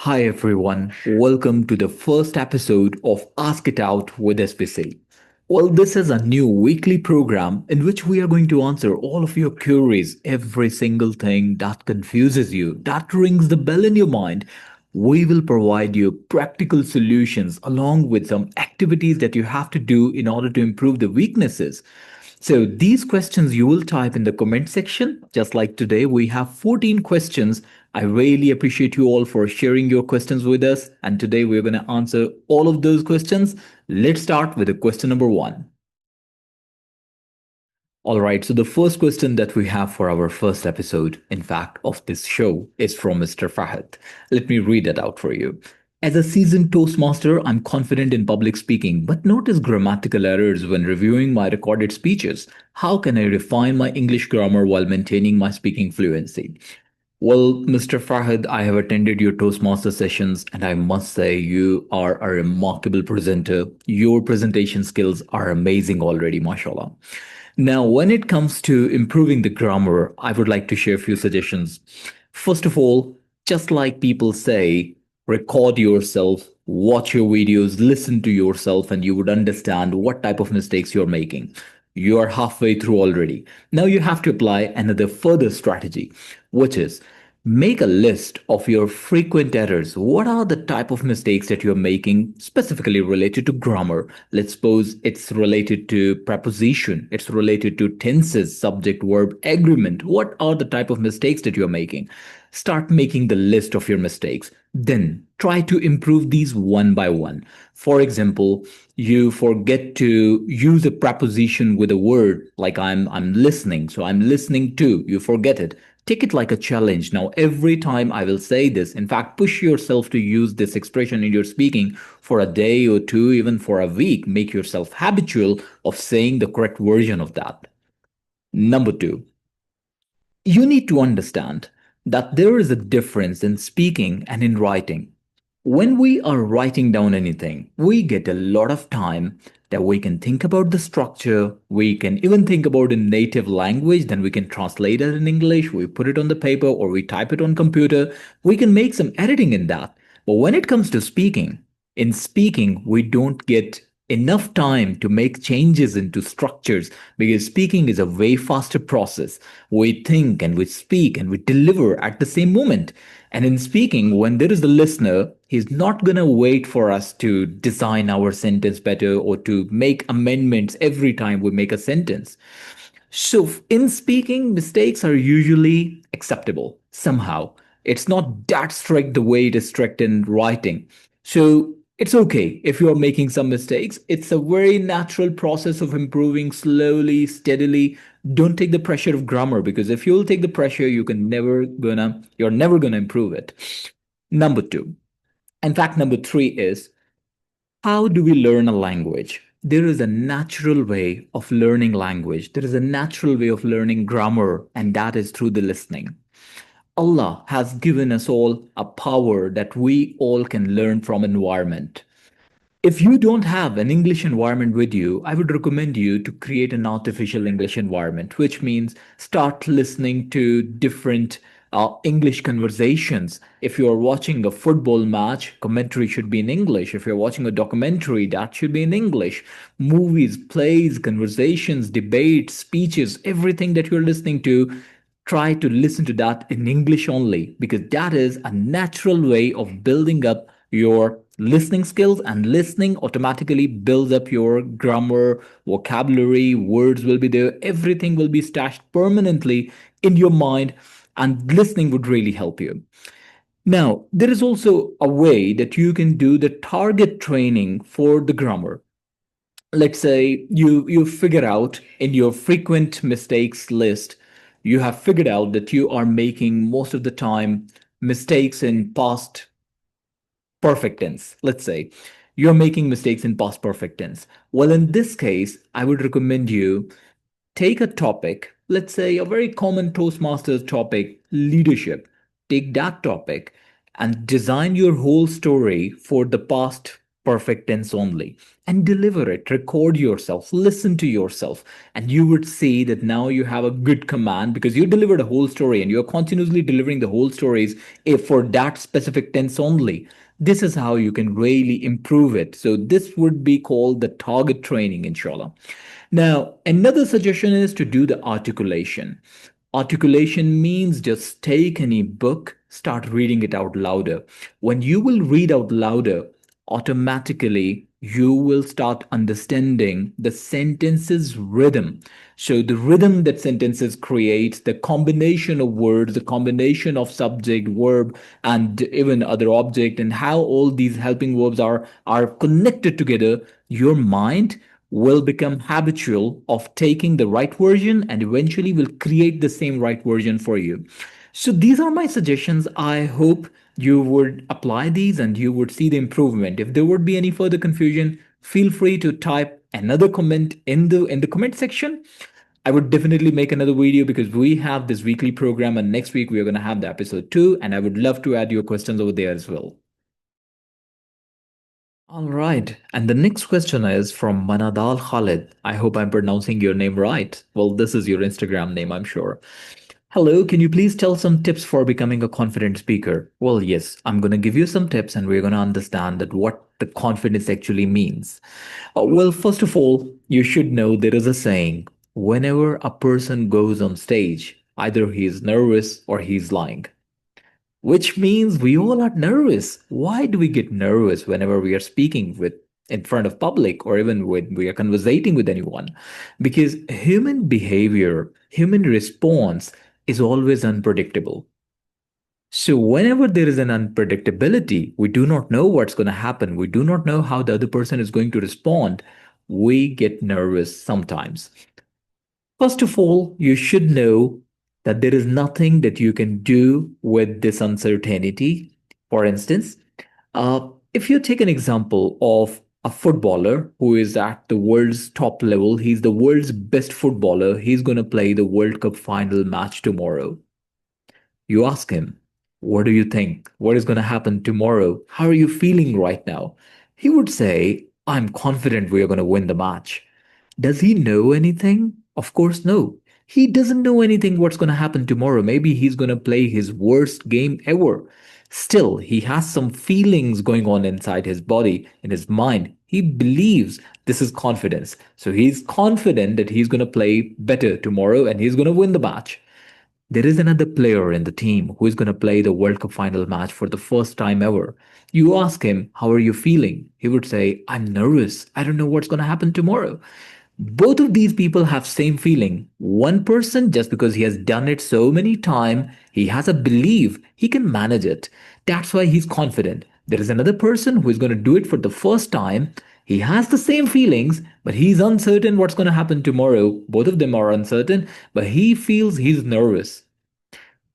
Hi everyone, welcome to the first episode of Ask It Out with SBC. Well, this is a new weekly program in which we are going to answer all of your queries, every single thing that confuses you, that rings the bell in your mind. We will provide you practical solutions along with some activities that you have to do in order to improve the weaknesses. So these questions you will type in the comment section. Just like today, we have 14 questions. I really appreciate you all for sharing your questions with us. And today we're going to answer all of those questions. Let's start with the question number one. All right, so the first question that we have for our first episode, in fact, of this show is from Mr. Fahad. Let me read it out for you. As a seasoned Toastmaster, I'm confident in public speaking, but notice grammatical errors when reviewing my recorded speeches. How can I refine my English grammar while maintaining my speaking fluency? Well, Mr. Fahad, I have attended your Toastmaster sessions, and I must say you are a remarkable presenter. Your presentation skills are amazing already, mashallah. Now, when it comes to improving the grammar, I would like to share a few suggestions. First of all, just like people say, record yourself, watch your videos, listen to yourself, and you would understand what type of mistakes you're making. You are halfway through already. Now you have to apply another further strategy, which is make a list of your frequent errors. What are the type of mistakes that you're making specifically related to grammar? Let's suppose it's related to preposition, it's related to tenses, subject, verb, agreement. What are the type of mistakes that you're making? Start making the list of your mistakes. Then try to improve these one by one. For example, you forget to use a preposition with a word like I'm listening. So I'm listening to, you forget it. Take it like a challenge. Now, every time I will say this, in fact, push yourself to use this expression in your speaking for a day or two, even for a week. Make yourself habitual of saying the correct version of that. Number two, you need to understand that there is a difference in speaking and in writing. When we are writing down anything, we get a lot of time that we can think about the structure. We can even think about in native language, then we can translate it in English, we put it on the paper or we type it on computer. We can make some editing in that. But when it comes to speaking, in speaking, we don't get enough time to make changes into structures because speaking is a way faster process. We think and we speak and we deliver at the same moment. And in speaking, when there is a listener, he's not going to wait for us to design our sentence better or to make amendments every time we make a sentence. So, in speaking, mistakes are usually acceptable somehow. It's not that strict the way it is strict in writing. So, it's okay if you're making some mistakes. It's a very natural process of improving slowly, steadily. Don't take the pressure of grammar because if you'll take the pressure, you're never gonna improve it. Number two. In fact, number three is how do we learn a language? There is a natural way of learning language. There is a natural way of learning grammar, and that is through the listening. Allah has given us all a power that we all can learn from environment. If you don't have an English environment with you, I would recommend you to create an artificial English environment, which means start listening to different English conversations. If you're watching a football match, commentary should be in English. If you're watching a documentary, that should be in English. Movies, plays, conversations, debates, speeches, everything that you're listening to, try to listen to that in English only because that is a natural way of building up your listening skills, and listening automatically builds up your grammar, vocabulary, words will be there, everything will be stashed permanently in your mind, and listening would really help you. Now, there is also a way that you can do the target training for the grammar. Let's say you figure out in your frequent mistakes list, you have figured out that you are making most of the time mistakes in past perfect tense. Let's say you're making mistakes in past perfect tense. Well, in this case, I would recommend you take a topic, let's say a very common Toastmasters topic, leadership. Take that topic and design your whole story for the past perfect tense only, and deliver it. Record yourself, listen to yourself, and you would see that now you have a good command because you delivered a whole story and you're continuously delivering the whole stories for that specific tense only. This is how you can really improve it. So, this would be called the target training, inshallah. Now, another suggestion is to do the articulation. Articulation means just take any book, start reading it out louder. When you will read out louder, automatically you will start understanding the sentence's rhythm. So, the rhythm that sentences create, the combination of words, the combination of subject, verb, and even other object, and how all these helping verbs are connected together, your mind will become habitual of taking the right version and eventually will create the same right version for you. So these are my suggestions. I hope you would apply these and you would see the improvement. If there would be any further confusion, feel free to type another comment in the comment section. I would definitely make another video because we have this weekly program and next week we are going to have the episode 2 and I would love to add your questions over there as well. All right. And the next question is from Manadal Khalid. I hope I'm pronouncing your name right. Well, this is your Instagram name, I'm sure. Hello, can you please tell some tips for becoming a confident speaker? Well, yes, I'm going to give you some tips and we're going to understand that what the confidence actually means. Well, first of all, you should know there is a saying, whenever a person goes on stage, either he's nervous or he's lying, which means we all are nervous. Why do we get nervous whenever we are speaking with in front of public or even when we are conversating with anyone? Because human behavior, human response is always unpredictable. So whenever there is an unpredictability, we do not know what's going to happen. We do not know how the other person is going to respond. We get nervous sometimes. First of all, you should know that there is nothing that you can do with this uncertainty. For instance, if you take an example of a footballer who is at the world's top level, he's the world's best footballer, he's going to play the World Cup final match tomorrow. You ask him, what do you think? What is going to happen tomorrow? How are you feeling right now? He would say, I'm confident we are going to win the match. Does he know anything? Of course, no. He doesn't know anything what's going to happen tomorrow. Maybe he's going to play his worst game ever. Still, he has some feelings going on inside his body, in his mind. He believes this is confidence. So he's confident that he's going to play better tomorrow and he's going to win the match. There is another player in the team who is going to play the World Cup final match for the first time ever. You ask him, how are you feeling? He would say, I'm nervous. I don't know what's going to happen tomorrow. Both of these people have same feeling. One person, just because he has done it so many times, he has a belief he can manage it. That's why he's confident. There is another person who is going to do it for the first time. He has the same feelings, but he's uncertain what's going to happen tomorrow. Both of them are uncertain, but he feels he's nervous.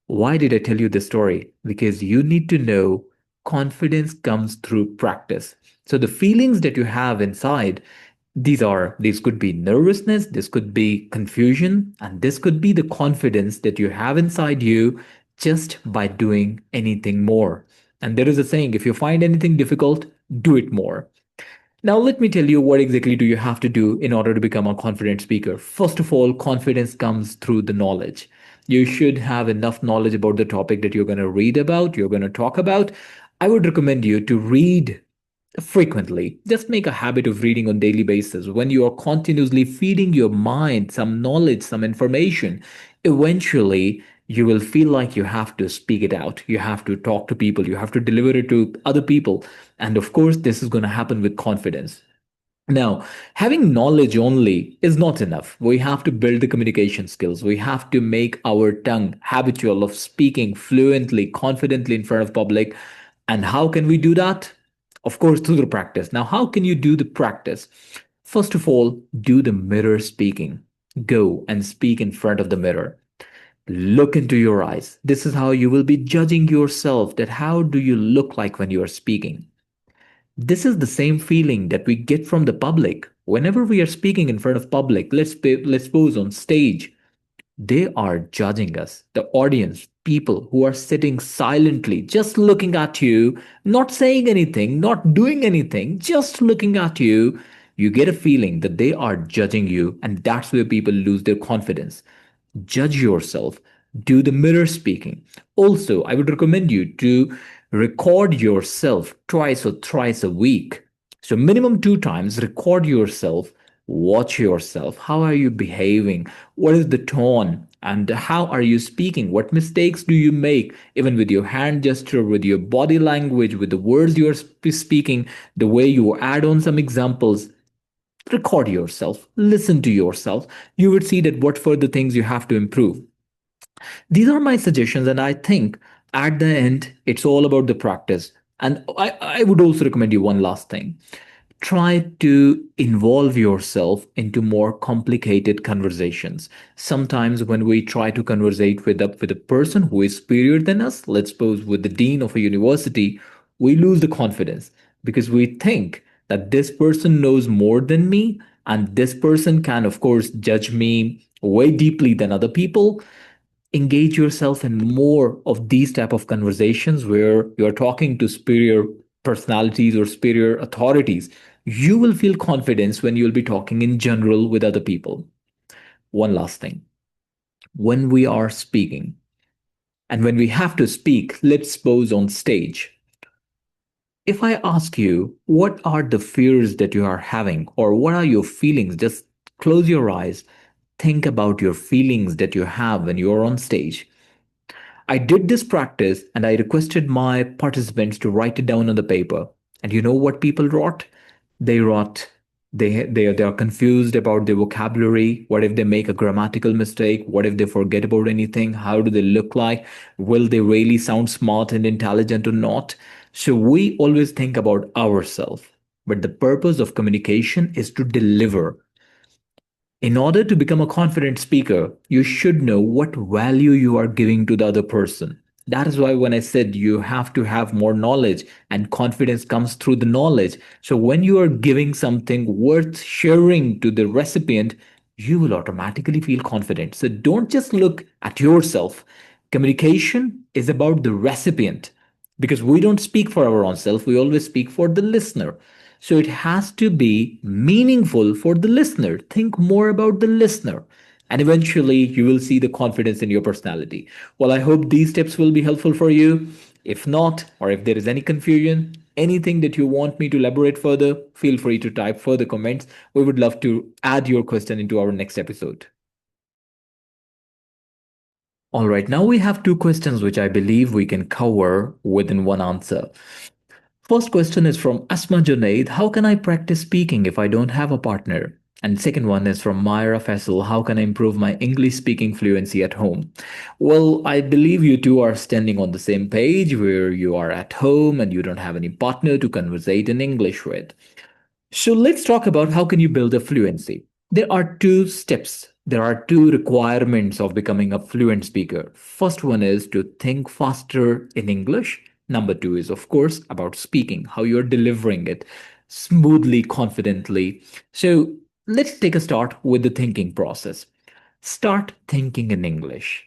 Why did I tell you this story? Because you need to know confidence comes through practice. So the feelings that you have inside, these could be nervousness, this could be confusion, and this could be the confidence that you have inside you just by doing anything more. And there is a saying, if you find anything difficult, do it more. Now, let me tell you what exactly do you have to do in order to become a confident speaker. First of all, confidence comes through the knowledge. You should have enough knowledge about the topic that you're going to read about, you're going to talk about. I would recommend you to read frequently. Just make a habit of reading on daily basis. When you are continuously feeding your mind some knowledge, some information, eventually you will feel like you have to speak it out. You have to talk to people. You have to deliver it to other people. And of course, this is going to happen with confidence. Now, having knowledge only is not enough. We have to build the communication skills. We have to make our tongue habitual of speaking fluently, confidently in front of public. And how can we do that? Of course, through the practice. Now, how can you do the practice? First of all, do the mirror speaking. Go and speak in front of the mirror. Look into your eyes. This is how you will be judging yourself, that how do you look like when you are speaking. This is the same feeling that we get from the public. Whenever we are speaking in front of public, let's suppose on stage, they are judging us. The audience, people who are sitting silently, just looking at you, not saying anything, not doing anything, just looking at you, you get a feeling that they are judging you, and that's where people lose their confidence. Judge yourself, do the mirror speaking. Also, I would recommend you to record yourself twice or thrice a week. So, minimum 2 times, record yourself, watch yourself. How are you behaving? What is the tone? And how are you speaking? What mistakes do you make, even with your hand gesture, with your body language, with the words you are speaking, the way you add on some examples? Record yourself, listen to yourself. You would see that what further things you have to improve. These are my suggestions, and I think at the end, it's all about the practice. And I would also recommend you one last thing. Try to involve yourself into more complicated conversations. Sometimes when we try to conversate with a person who is superior than us, let's suppose with the dean of a university, we lose the confidence because we think that this person knows more than me, and this person can of course judge me way deeply than other people. Engage yourself in more of these type of conversations where you're talking to superior personalities or superior authorities. You will feel confidence when you'll be talking in general with other people. One last thing, when we are speaking and when we have to speak, let's suppose on stage, if I ask you what are the fears that you are having or what are your feelings, just close your eyes, think about your feelings that you have when you're on stage. I did this practice and I requested my participants to write it down on the paper. And you know what people wrote? They wrote, they are confused about their vocabulary. What if they make a grammatical mistake? What if they forget about anything? How do they look like? Will they really sound smart and intelligent or not? So we always think about ourselves. But the purpose of communication is to deliver. In order to become a confident speaker, you should know what value you are giving to the other person. That is why when I said you have to have more knowledge and confidence comes through the knowledge. So when you are giving something worth sharing to the recipient, you will automatically feel confident. So don't just look at yourself. Communication is about the recipient because we don't speak for our own self, we always speak for the listener. So it has to be meaningful for the listener. Think more about the listener. And eventually, you will see the confidence in your personality. Well, I hope these tips will be helpful for you. If not, or if there is any confusion, anything that you want me to elaborate further, feel free to type further comments. We would love to add your question into our next episode. All right, now we have two questions which I believe we can cover within one answer. First question is from Asma Junaid. How can I practice speaking if I don't have a partner? And second one is from Myra Faisal. How can I improve my English speaking fluency at home? Well, I believe you two are standing on the same page where you are at home and you don't have any partner to conversate in English with. So let's talk about how can you build a fluency. There are two steps. There are two requirements of becoming a fluent speaker. First one is to think faster in English. Number two is, of course, about speaking, how you're delivering it smoothly, confidently. So let's take a start with the thinking process. Start thinking in English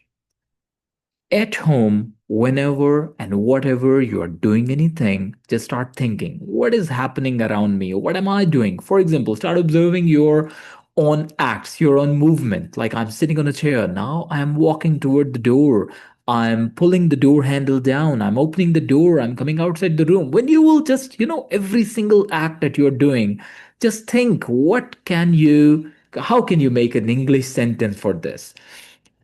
at home, whenever and whatever you are doing anything, just start thinking, what is happening around me? What am I doing? For example, start observing your own acts, your own movement. Like I'm sitting on a chair. Now I'm walking toward the door. I'm pulling the door handle down. I'm opening the door. I'm coming outside the room. When you will just, every single act that you're doing, just think, how can you make an English sentence for this?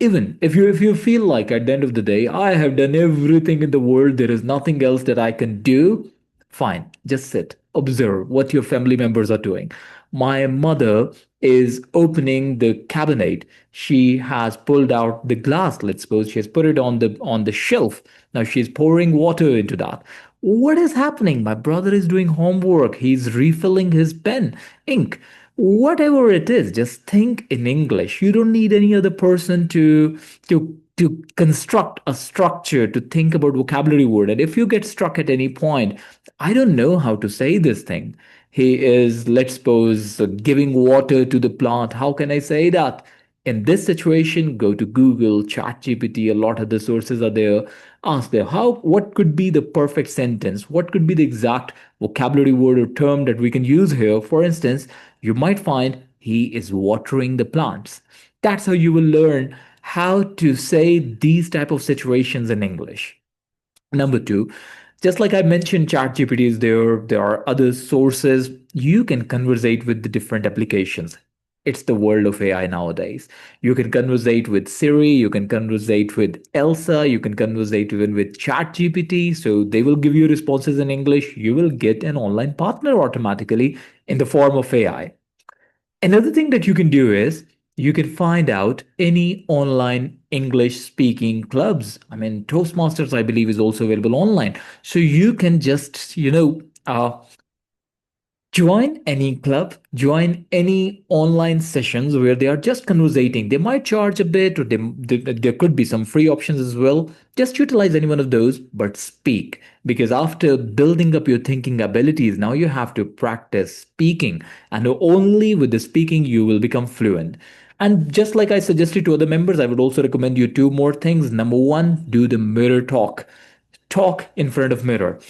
Even if you feel like at the end of the day I have done everything in the world, there is nothing else that I can do, fine, just sit, observe what your family members are doing. My mother is opening the cabinet. She has pulled out the glass, let's suppose she has put it on the shelf. Now she's pouring water into that. What is happening? My brother is doing homework. He's refilling his pen, ink. Whatever it is, just think in English. You don't need any other person to construct a structure to think about vocabulary word. And if you get struck at any point, I don't know how to say this thing. He is, let's suppose, giving water to the plant. How can I say that? In this situation, go to Google, ChatGPT, a lot of the sources are there. Ask them what could be the perfect sentence? What could be the exact vocabulary word or term that we can use here? For instance, you might find he is watering the plants. That's how you will learn how to say these type of situations in English. Number two, just like I mentioned, ChatGPT is there. There are other sources. You can conversate with the different applications. It's the world of AI nowadays. You can conversate with Siri. You can conversate with Elsa. You can conversate even with ChatGPT. So they will give you responses in English. You will get an online partner automatically in the form of AI. Another thing that you can do is you can find out any online English speaking clubs. I mean, Toastmasters, I believe, is also available online. So you can just, join any club, join any online sessions where they are just conversating. They might charge a bit, or there could be some free options as well. Just utilize any one of those, but speak. Because after building up your thinking abilities, now you have to practice speaking. And only with the speaking, you will become fluent. And just like I suggested to other members, I would also recommend you two more things. Number one, do the mirror talk. Talk in front of mirror.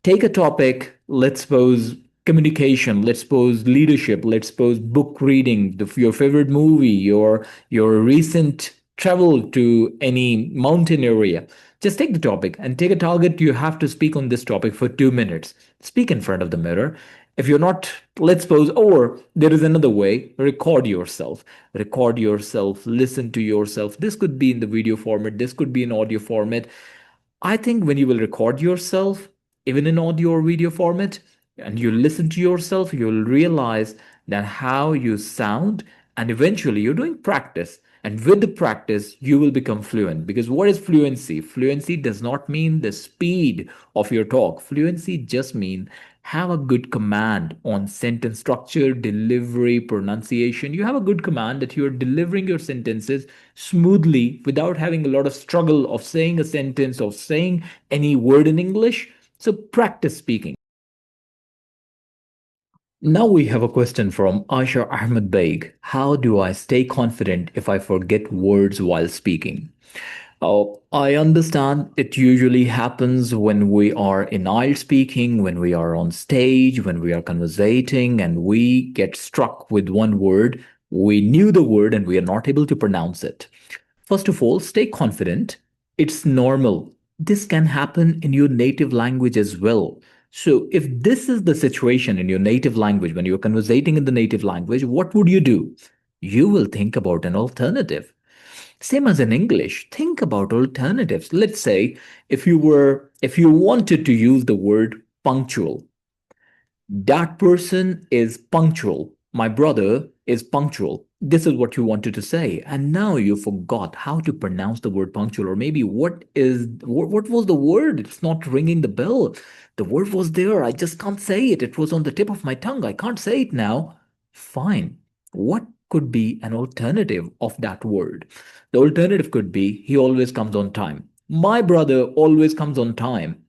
Take a topic, let's suppose communication, let's suppose leadership, let's suppose book reading, your favorite movie, your recent travel to any mountain area. Just take the topic and take a target. You have to speak on this topic for 2 minutes. Speak in front of the mirror. If you're not, let's suppose, or there is another way, record yourself. Record yourself, listen to yourself. This could be in the video format, this could be in audio format. I think when you will record yourself, even in audio or video format, and you listen to yourself, you'll realize that how you sound, and eventually you're doing practice. And with the practice, you will become fluent. Because what is fluency? Fluency does not mean the speed of your talk. Fluency just means have a good command on sentence structure, delivery, pronunciation. You have a good command that you're delivering your sentences smoothly without having a lot of struggle of saying a sentence or saying any word in English. So practice speaking. Now we have a question from Aisha Ahmed Baig. How do I stay confident if I forget words while speaking? Oh, I understand it usually happens when we are in IELTS speaking, when we are on stage, when we are conversating, and we get struck with one word. We knew the word and we are not able to pronounce it. First of all, stay confident. It's normal. This can happen in your native language as well. So, if this is the situation in your native language, when you're conversating in the native language, what would you do? You will think about an alternative. Same as in English, think about alternatives. Let's say if you wanted to use the word punctual, that person is punctual. My brother is punctual. This is what you wanted to say. And now you forgot how to pronounce the word punctual. Or maybe what was the word? It's not ringing the bell. The word was there. I just can't say it. It was on the tip of my tongue. I can't say it now. Fine. What could be an alternative of that word? The alternative could be he always comes on time. My brother always comes on time.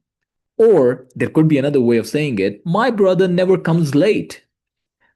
Or there could be another way of saying it, my brother never comes late.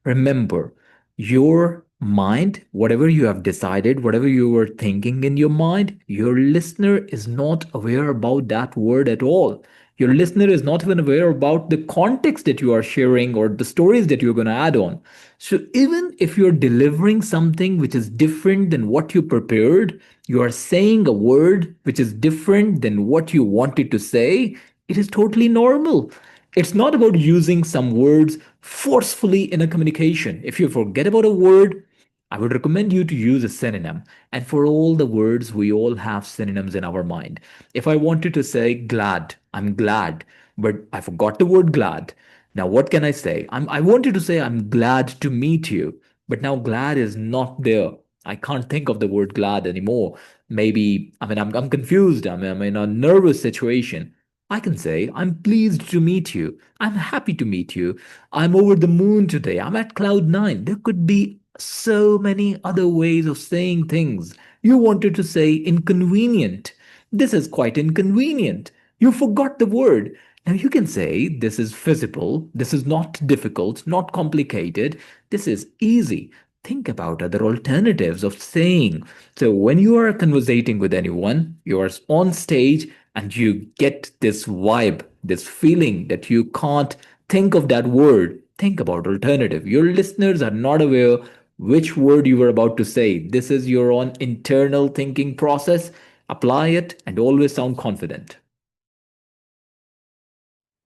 Remember, your mind, whatever you have decided, whatever you were thinking in your mind, your listener is not aware about that word at all. Your listener is not even aware about the context that you are sharing or the stories that you're going to add on. So, even if you're delivering something which is different than what you prepared, you are saying a word which is different than what you wanted to say, it is totally normal. It's not about using some words forcefully in a communication. If you forget about a word, I would recommend you to use a synonym. And for all the words, we all have synonyms in our mind. If I wanted to say glad, I'm glad, but I forgot the word glad. Now, what can I say? I wanted to say I'm glad to meet you, but now glad is not there. I can't think of the word glad anymore. Maybe, I'm confused. I'm in a nervous situation. I can say, I'm pleased to meet you. I'm happy to meet you. I'm over the moon today. I'm at cloud nine. There could be so many other ways of saying things. You wanted to say inconvenient. This is quite inconvenient. You forgot the word. Now you can say this is feasible. This is not difficult, not complicated. This is easy. think about other alternatives of saying. So when you are conversating with anyone, you are on stage and you get this vibe, this feeling that you can't think of that word. Think about alternative. Your listeners are not aware which word you were about to say. This is your own internal thinking process. Apply it and always sound confident.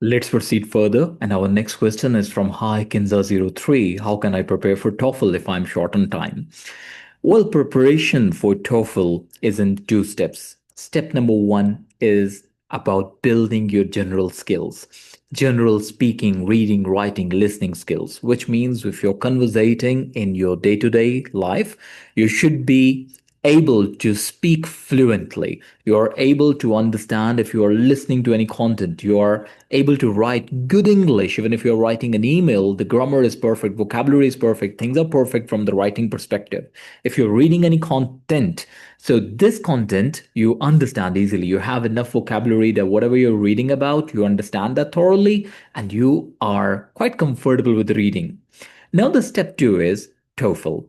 Let's proceed further. And our next question is from Hi Kinza03. How can I prepare for TOEFL if I'm short on time? Well, preparation for TOEFL is in two steps. Step number one is about building your general skills, general speaking, reading, writing, listening skills, which means if you're conversating in your day to day life, you should be able to speak fluently. You are able to understand if you are listening to any content. You are able to write good English. Even if you're writing an email, the grammar is perfect, vocabulary is perfect, things are perfect from the writing perspective. If you're reading any content, so this content you understand easily. You have enough vocabulary that whatever you're reading about, you understand that thoroughly and you are quite comfortable with reading. Now, the step two is TOEFL,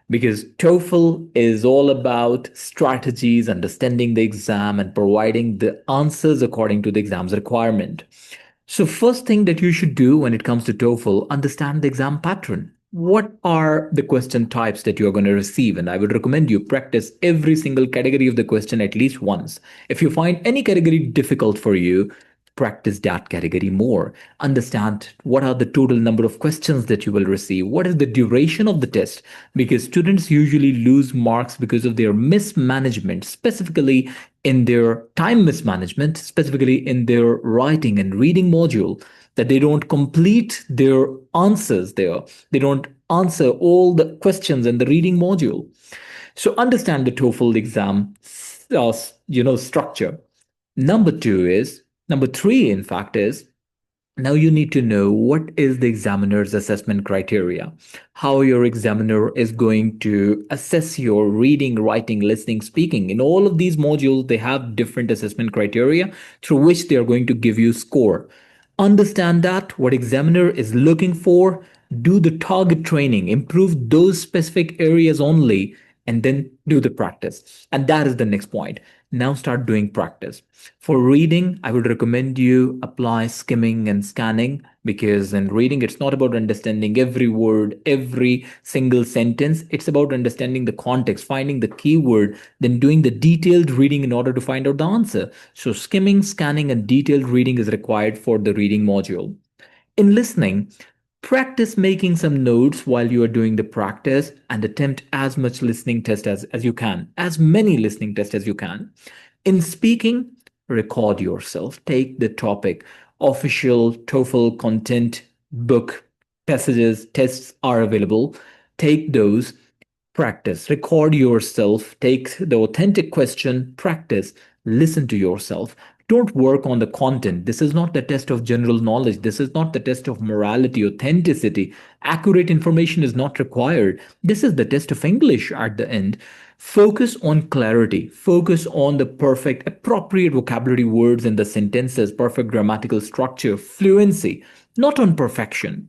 because TOEFL is all about strategies, understanding the exam, and providing the answers according to the exam's requirement. So, first thing that you should do when it comes to TOEFL, understand the exam pattern. What are the question types that you're going to receive? And I would recommend you practice every single category of the question at least once. If you find any category difficult for you, practice that category more. Understand what are the total number of questions that you will receive. What is the duration of the test? Because students usually lose marks because of their mismanagement, specifically in their time mismanagement, specifically in their writing and reading module, that they don't complete their answers there. They don't answer all the questions in the reading module. So understand the TOEFL exam, structure. Number three, in fact, is now you need to know what is the examiner's assessment criteria, how your examiner is going to assess your reading, writing, listening, speaking. In all of these modules, they have different assessment criteria through which they are going to give you score. Understand that what examiner is looking for, do the target training, improve those specific areas only, and then do the practice. And that is the next point. Now start doing practice. For reading, I would recommend you apply skimming and scanning, because in reading, it's not about understanding every word, every single sentence. It's about understanding the context, finding the keyword, then doing the detailed reading in order to find out the answer. So skimming, scanning, and detailed reading is required for the reading module. In listening, practice making some notes while you are doing the practice and attempt as much listening test as you can, as many listening tests as you can. In speaking, record yourself. Take the topic. Official TOEFL content book passages, tests are available. Take those, practice, record yourself, take the authentic question, practice, listen to yourself. Don't work on the content. This is not the test of general knowledge. This is not the test of morality, authenticity. Accurate information is not required. This is the test of English at the end. Focus on clarity. Focus on the perfect, appropriate vocabulary words in the sentences, perfect grammatical structure, fluency, not on perfection.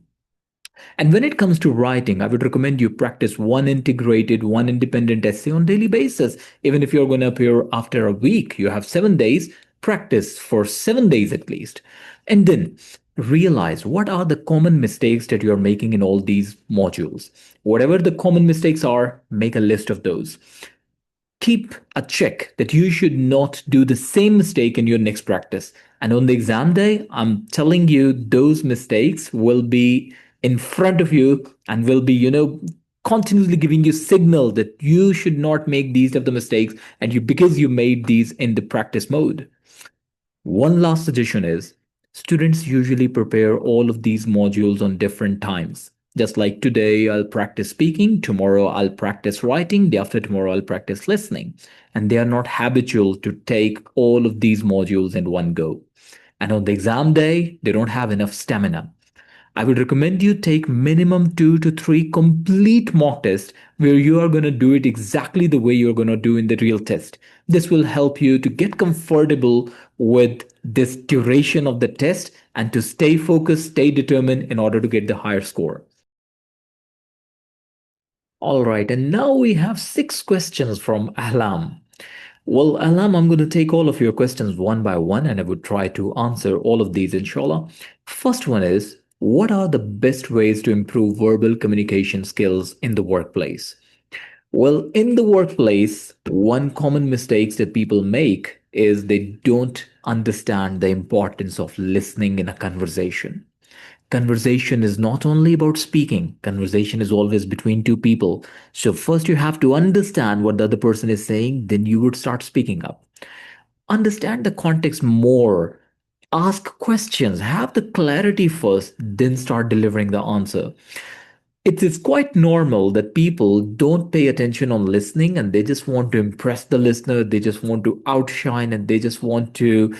And when it comes to writing, I would recommend you practice one integrated, one independent essay on daily basis. Even if you're going to appear after a week, you have 7 days, practice for 7 days at least. And then realize what are the common mistakes that you're making in all these modules. Whatever the common mistakes are, make a list of those. Keep a check that you should not do the same mistake in your next practice. And on the exam day, I'm telling you, those mistakes will be in front of you and will be, continuously giving you signal that you should not make these type of mistakes, and you because you made these in the practice mode. One last suggestion is students usually prepare all of these modules on different times. Just like today, I'll practice speaking, tomorrow, I'll practice writing, day after tomorrow, I'll practice listening. And they are not habitual to take all of these modules in one go. And on the exam day, they don't have enough stamina. I would recommend you take minimum 2 to 3 complete mock tests where you are going to do it exactly the way you're going to do in the real test. This will help you to get comfortable with this duration of the test and to stay focused, stay determined in order to get the higher score. All right, and now we have six questions from Alam. Well, Alam, I'm going to take all of your questions one by one and I would try to answer all of these, inshallah. First one is, what are the best ways to improve verbal communication skills in the workplace? Well, in the workplace, one common mistakes that people make is they don't understand the importance of listening in a conversation. Conversation is not only about speaking, conversation is always between two people. So, first you have to understand what the other person is saying, then you would start speaking up. Understand the context more. Ask questions, have the clarity first, then start delivering the answer. It's quite normal that people don't pay attention on listening and they just want to impress the listener. They just want to outshine and they just want to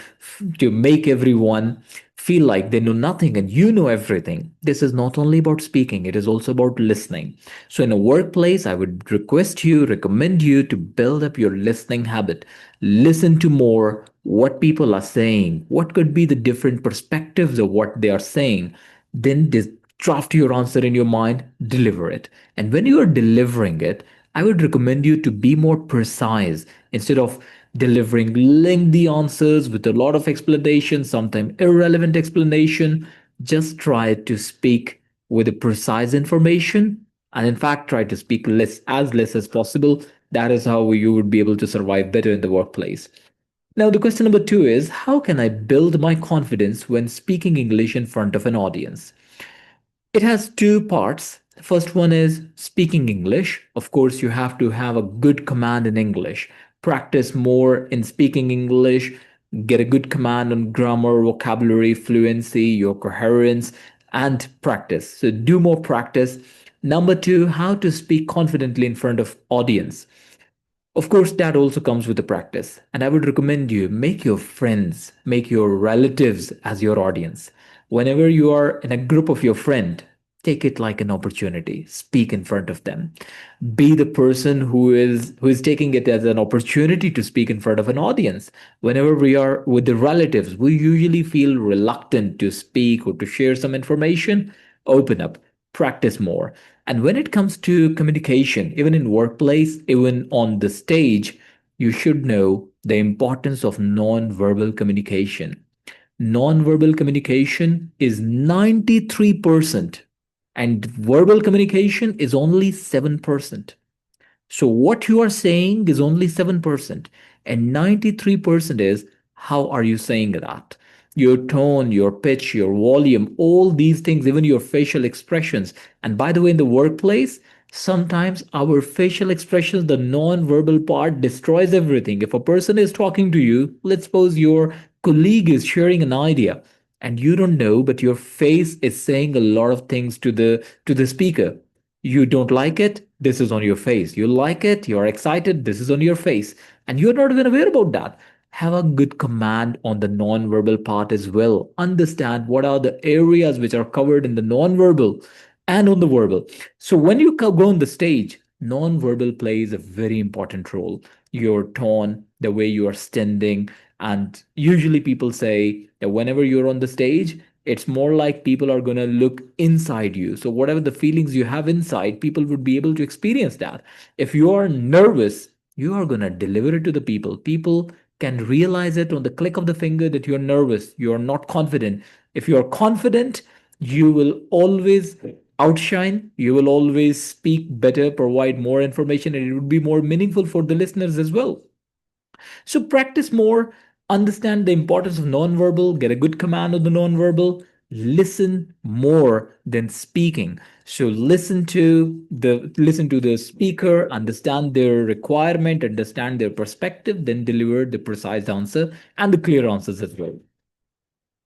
make everyone feel like they know nothing and you know everything. This is not only about speaking, it is also about listening. So in a workplace, I would recommend you to build up your listening habit. Listen to more what people are saying, what could be the different perspectives of what they are saying. Then draft your answer in your mind, deliver it. And when you are delivering it, I would recommend you to be more precise instead of delivering lengthy answers with a lot of explanation, sometimes irrelevant explanation. Just try to speak with a precise information and in fact try to speak less as possible. That is how you would be able to survive better in the workplace. Now, the question number two is, how can I build my confidence when speaking English in front of an audience? It has two parts. The first one is speaking English. Of course, you have to have a good command in English. Practice more in speaking English. Get a good command on grammar, vocabulary, fluency, your coherence, and practice. So do more practice. Number two, how to speak confidently in front of audience. Of course, that also comes with the practice. And I would recommend you make your friends, make your relatives as your audience. Whenever you are in a group of your friend, take it like an opportunity. Speak in front of them. Be the person who is taking it as an opportunity to speak in front of an audience. Whenever we are with the relatives, we usually feel reluctant to speak or to share some information. Open up, practice more. And when it comes to communication, even in workplace, even on the stage, you should know the importance of non-verbal communication. Non-verbal communication is 93% and verbal communication is only 7%. So what you are saying is only 7%, and 93% is how are you saying that? Your tone, your pitch, your volume, all these things, even your facial expressions. And by the way, in the workplace, sometimes our facial expressions, the non-verbal part, destroys everything. If a person is talking to you, let's suppose your colleague is sharing an idea and you don't know, but your face is saying a lot of things to the speaker. You don't like it, this is on your face. You like it, you're excited, this is on your face. And you're not even aware about that. Have a good command on the non-verbal part as well. Understand what are the areas which are covered in the non-verbal and on the verbal. So when you go on the stage, non-verbal plays a very important role. Your tone, the way you are standing, and usually people say that whenever you're on the stage, it's more like people are going to look inside you. So whatever the feelings you have inside, people would be able to experience that. If you are nervous, you are going to deliver it to the people. People can realize it on the click of the finger that you're nervous, you're not confident. If you're confident, you will always outshine, you will always speak better, provide more information, and it would be more meaningful for the listeners as well. So practice more, understand the importance of nonverbal, get a good command of the nonverbal, listen more than speaking. So listen to the speaker, understand their requirement, understand their perspective, then deliver the precise answer and the clear answers as well.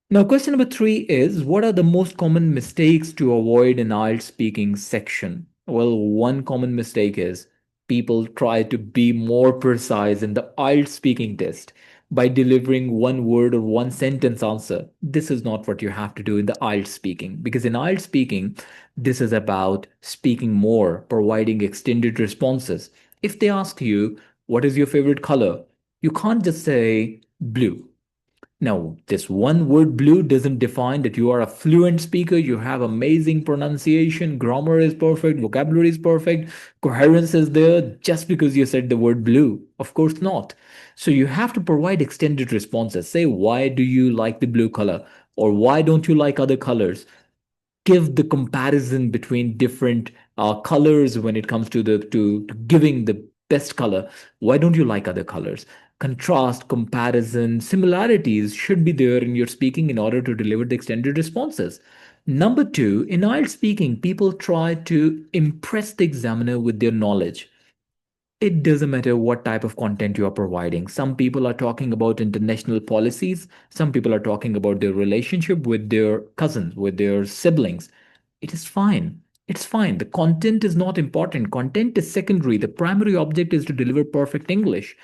Now, question number three is, what are the most common mistakes to avoid in IELTS speaking section? Well, one common mistake is people try to be more precise in the IELTS speaking test by delivering one word or one sentence answer. This is not what you have to do in the IELTS speaking, because in IELTS speaking, this is about speaking more, providing extended responses. If they ask you, what is your favorite color? You can't just say blue. Now, this one word blue doesn't define that you are a fluent speaker, you have amazing pronunciation, grammar is perfect, vocabulary is perfect, coherence is there just because you said the word blue. Of course not. So you have to provide extended responses. Say, why do you like the blue color? Or why don't you like other colors? Give the comparison between different colors when it comes to to giving the best color. Why don't you like other colors? Contrast, comparison, similarities should be there in your speaking in order to deliver the extended responses. Number two, in IELTS speaking, people try to impress the examiner with their knowledge. It doesn't matter what type of content you are providing. Some people are talking about international policies. Some people are talking about their relationship with their cousins, with their siblings. It is fine. It's fine. The content is not important. Content is secondary. The primary object is to deliver perfect English.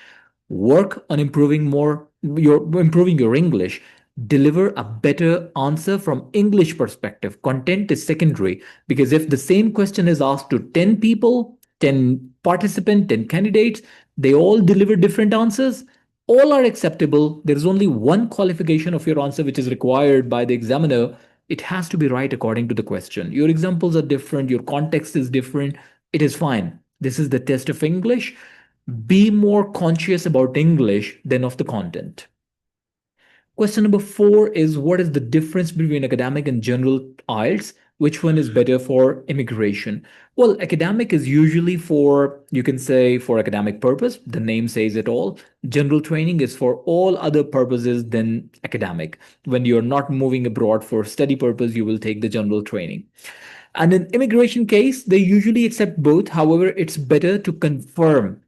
Work on improving your English. Deliver a better answer from English perspective. Content is secondary, because if the same question is asked to 10 people, 10 participants, 10 candidates, they all deliver different answers. All are acceptable. There is only one qualification of your answer which is required by the examiner. It has to be right according to the question. Your examples are different, your context is different. It is fine. This is the test of English. Be more conscious about English than of the content. Question number four is, what is the difference between academic and general IELTS? Which one is better for immigration? Well, academic is usually for, you can say, for academic purpose. The name says it all. General training is for all other purposes than academic. When you're not moving abroad for study purpose, you will take the general training. And in immigration case, they usually accept both. However, it's better to confirm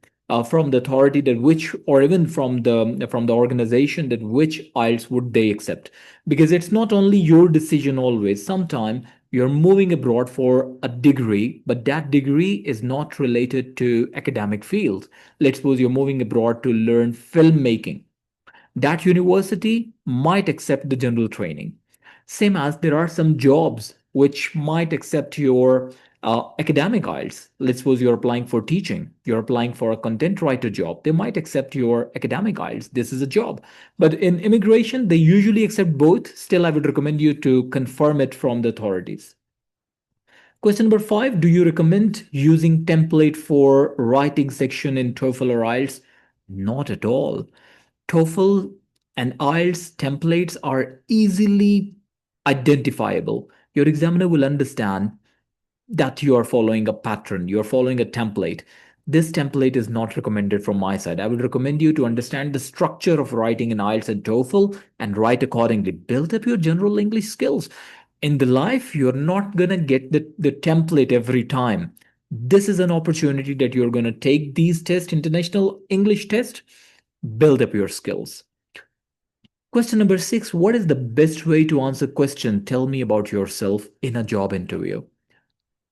from the authority that which, or even from the organization, that which IELTS would they accept, because it's not only your decision always. Sometimes you're moving abroad for a degree, but that degree is not related to academic fields. Let's suppose you're moving abroad to learn filmmaking. That university might accept the general training. Same as there are some jobs which might accept your academic IELTS. Let's suppose you're applying for teaching, you're applying for a content writer job. They might accept your academic IELTS. This is a job. But in immigration, they usually accept both. Still, I would recommend you to confirm it from the authorities. Question number five, do you recommend using template for writing section in TOEFL or IELTS? Not at all. TOEFL and IELTS templates are easily identifiable. Your examiner will understand that you are following a pattern, you're following a template. This template is not recommended from my side. I would recommend you to understand the structure of writing in IELTS and TOEFL and write accordingly. Build up your general English skills. In the life, you're not going to get the template every time. This is an opportunity that you're going to take these tests, international English test, build up your skills. Question number six, what is the best way to answer question, tell me about yourself, in a job interview?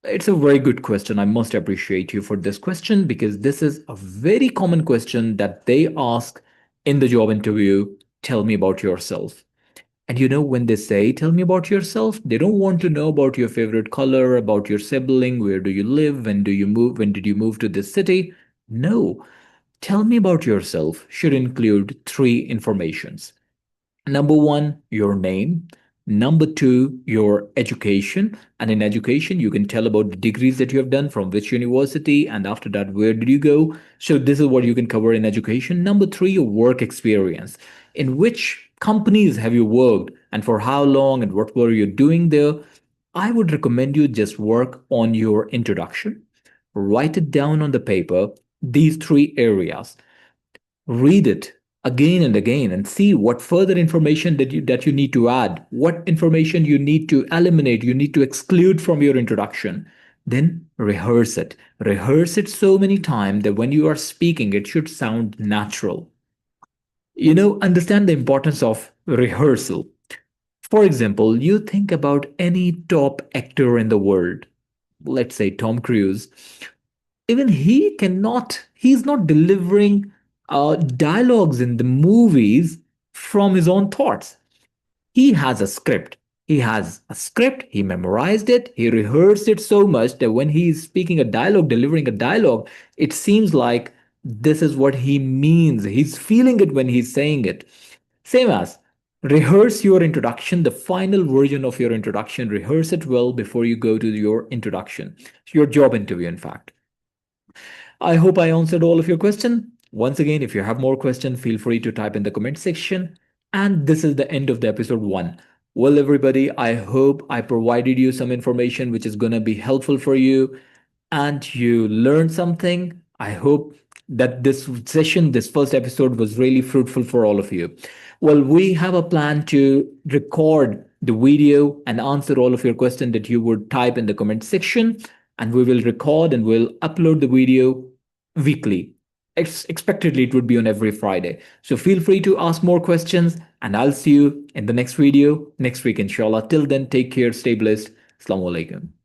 It's a very good question. I must appreciate you for this question, because this is a very common question that they ask in the job interview. Tell me about yourself. And you know, when they say, tell me about yourself, they don't want to know about your favorite color, about your sibling, where do you live, when do you move, when did you move to this city? No. Tell me about yourself should include three informations. Number one, your name. Number two, your education. And in education, you can tell about the degrees that you have done, from which university, and after that, where did you go? So this is what you can cover in education. Number three, your work experience. In which companies have you worked, and for how long, and what were you doing there? I would recommend you just work on your introduction. Write it down on the paper, these three areas. Read it again and again and see what further information that you need to add, what information you need to eliminate, you need to exclude from your introduction. Then rehearse it so many times that when you are speaking it should sound natural. Understand the importance of rehearsal. For example, you think about any top actor in the world, let's say Tom Cruise. Even he's not delivering dialogues in the movies from his own thoughts. He has a script, he memorized it, he rehearsed it so much that when he's speaking a dialogue, delivering a dialogue, it seems like this is what he means. He's feeling it when he's saying it. Same as Rehearse your introduction, the final version of your introduction. Rehearse it well before you go to your introduction, your job interview, in fact. I hope I answered all of your questions. Once again, if you have more questions, feel free to type in the comment section. And this is the end of the episode 1. Well, everybody, I hope I provided you some information which is going to be helpful for you and you learned something. I hope that this session, this first episode, was really fruitful for all of you. Well, we have a plan to record the video and answer all of your questions that you would type in the comment section, and we will record and we'll upload the video weekly. Expectedly, it would be on every Friday. So feel free to ask more questions, and I'll see you in the next video next week, inshallah. Till then, take care, stay blessed. Assalamu alaikum.